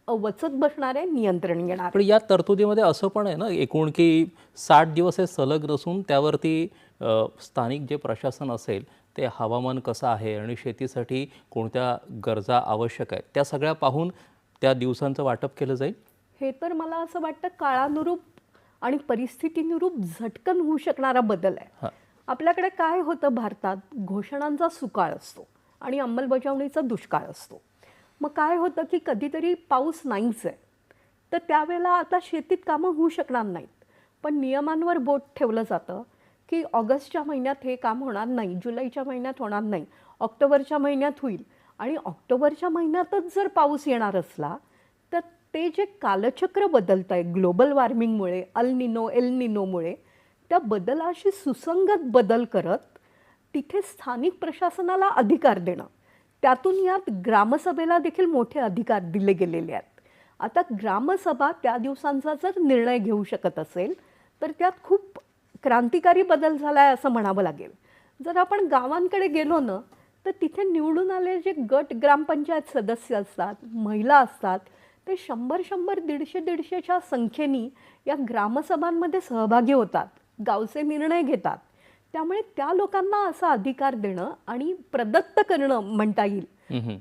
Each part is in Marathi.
वचत बसणारे नियंत्रण येणार. पण या तरतुदीमध्ये असं पण आहे ना एकूण की 60 दिवस हे सलग नसून त्यावरती स्थानिक जे प्रशासन असेल ते हवामान कसं आहे आणि शेतीसाठी कोणत्या गरजा आवश्यक आहेत त्या सगळ्या पाहून त्या दिवसांचं वाटप केलं जाईल. हे तर मला असं वाटतं काळानुरूप आणि परिस्थितीनुरूप झटकन होऊ शकणारा बदल आहे. आपल्याकडे काय होतं भारतात, घोषणांचा सुकाळ असतो आणि अंमलबजावणीचा दुष्काळ असतो. मग काय होतं की कधीतरी पाऊस नाहीच आहे, तर त्यावेळेला आता शेतीत कामं होऊ शकणार नाहीत. पण नियमांवर बोट ठेवलं जातं की ऑगस्टच्या महिन्यात हे काम होणार नाही, जुलैच्या महिन्यात होणार नाही, ऑक्टोबरच्या महिन्यात होईल. आणि ऑक्टोबरच्या महिन्यातच जर पाऊस येणार असला तर ते जे कालचक्र बदलत आहे ग्लोबल वॉर्मिंगमुळे, एल निनोमुळे, त्या बदलाशी सुसंगत बदल करत तिथे स्थानिक प्रशासनाला अधिकार देणं, त्यातून यात ग्रामसभेला देखील मोठे अधिकार दिले गेलेले आहेत. आता ग्रामसभा त्या दिवसांचा जर निर्णय घेऊ शकत असेल तर त्यात खूप क्रांतिकारी बदल झाला आहे असं म्हणावं लागेल. जर आपण गावांकडे गेलो ना तर तिथे निवडून आले जे गट ग्रामपंचायत सदस्य असतात, महिला असतात, ते 100-100, 150-150च्या संख्येने या ग्रामसभांमध्ये सहभागी होतात, गावचे निर्णय घेतात. त्यामुळे त्या लोकांना असा अधिकार देणं आणि प्रदत्त करणं म्हणता येईल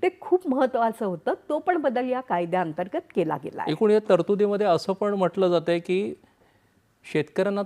ते खूप महत्त्वाचं होतं. तो पण बदल या कायद्याअंतर्गत केला गेला आहे. एकूण या तरतुदीमध्ये असं पण म्हटलं जातंय की शेतकऱ्यांना